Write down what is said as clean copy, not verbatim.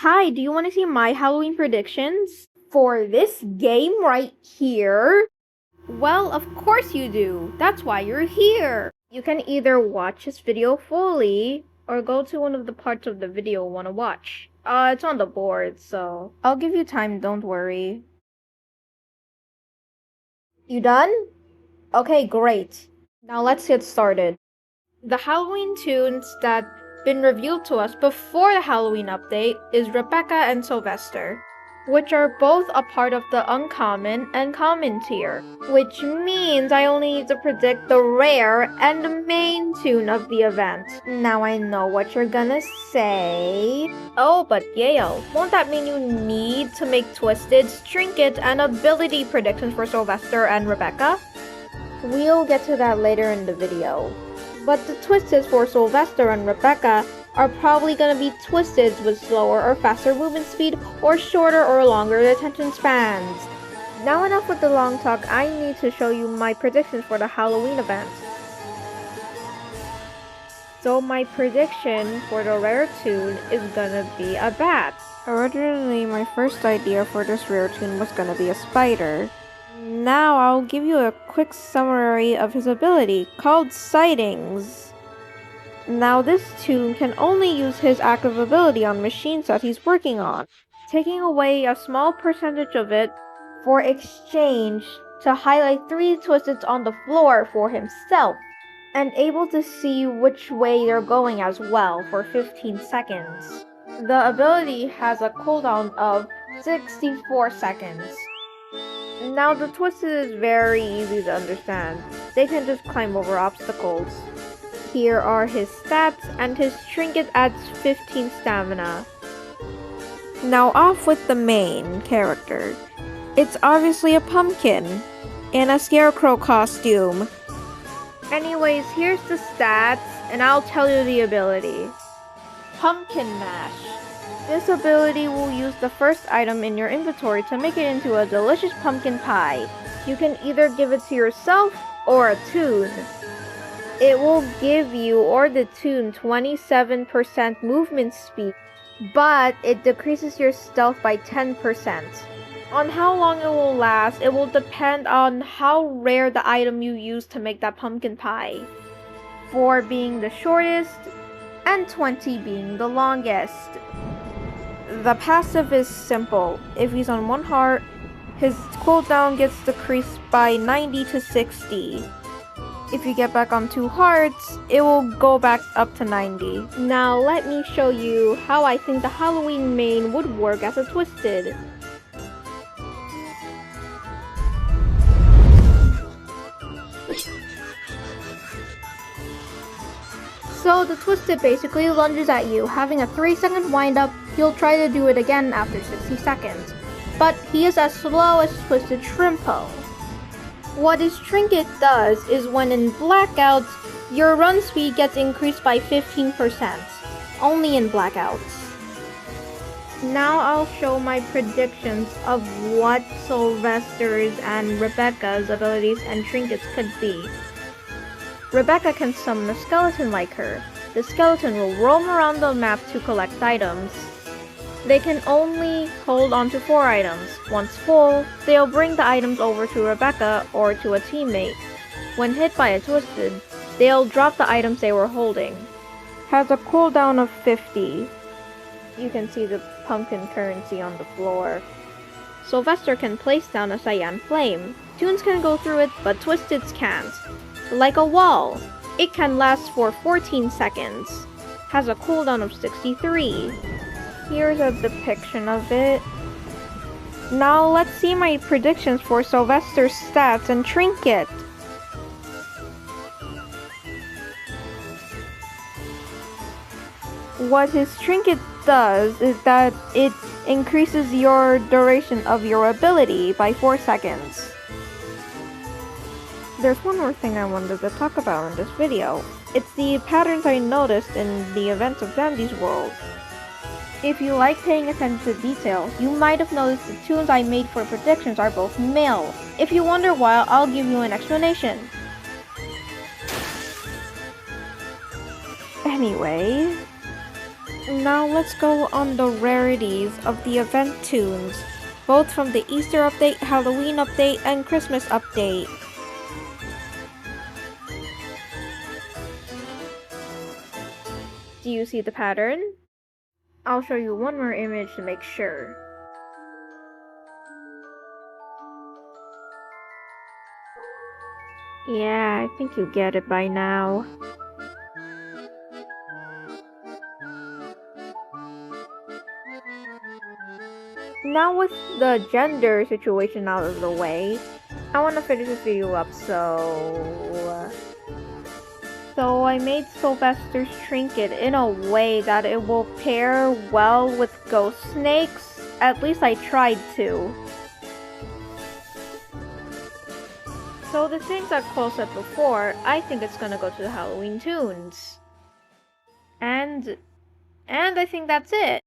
Hi, do you want to see my Halloween predictions for this game right here? Well, of course you do. That's why you're here. You can either watch this video fully or go to one of the parts of the video you want to watch. It's on the board, so I'll give you time, don't worry. You done? Okay, great. Now let's get started. The Halloween toons that been revealed to us before the Halloween update is Ribecca and Soulvester, which are both a part of the uncommon and common tier, which means I only need to predict the rare and main toon of the event. Now I know what you're gonna say. Oh, but Yale, won't that mean you need to make Twisted's trinket and ability predictions for Soulvester and Ribecca? We'll get to that later in the video. But the Twisteds for Soulvester and Ribecca are probably gonna be Twisteds with slower or faster movement speed or shorter or longer attention spans. Now enough with the long talk, I need to show you my predictions for the Halloween event. So my prediction for the rare toon is gonna be a bat. Originally my first idea for this rare toon was gonna be a spider. Now I'll give you a quick summary of his ability, called Sightings. Now this toon can only use his active ability on machines that he's working on, taking away a small percentage of it for exchange to highlight 3 Twisteds on the floor for himself, and able to see which way they're going as well for 15 seconds. The ability has a cooldown of 64 seconds. Now the Twisted is very easy to understand. They can just climb over obstacles. Here are his stats, and his trinket adds 15 stamina. Now off with the main character. It's obviously a pumpkin in a scarecrow costume. Anyways, here's the stats, and I'll tell you the ability. Pumpkin Mash. This ability will use the first item in your inventory to make it into a delicious pumpkin pie. You can either give it to yourself or a toon. It will give you or the toon 27% movement speed, but it decreases your stealth by 10%. On how long it will last, it will depend on how rare the item you use to make that pumpkin pie. 4 being the shortest, and 20 being the longest. The passive is simple. If he's on 1 heart, his cooldown gets decreased by 90 to 60. If you get back on 2 hearts, it will go back up to 90. Now let me show you how I think the Halloween main would work as a Twisted. So the Twisted basically lunges at you, having a 3-second windup. He'll try to do it again after 60 seconds. But he is as slow as Twisted Shrimpo. What his trinket does is when in blackouts, your run speed gets increased by 15%. Only in blackouts. Now I'll show my predictions of what Soulvester's and Ribecca's abilities and trinkets could be. Ribecca can summon a skeleton like her. The skeleton will roam around the map to collect items. They can only hold on to 4 items. Once full, they'll bring the items over to Ribecca or to a teammate. When hit by a Twisted, they'll drop the items they were holding. Has a cooldown of 50. You can see the pumpkin currency on the floor. Soulvester can place down a cyan flame. Toons can go through it, but Twisteds can't. Like a wall, it can last for 14 seconds. Has a cooldown of 63. Here's a depiction of it. Now let's see my predictions for Soulvester's stats and trinket. What his trinket does is that it increases your duration of your ability by 4 seconds. There's one more thing I wanted to talk about in this video. It's the patterns I noticed in the events of Dandy's World. If you like paying attention to detail, you might have noticed the toons I made for predictions are both male. If you wonder why, I'll give you an explanation. Anyway, Now let's go on the rarities of the event toons, both from the Easter update, Halloween update, and Christmas update. Do you see the pattern? I'll show you one more image to make sure. Yeah, I think you get it by now. Now with the gender situation out of the way, I want to finish this video up, so I made Soulvester's trinket in a way that it will pair well with ghost snakes. At least I tried to. So the things that Cole said before, I think it's gonna go to the Halloween toons. And I think that's it.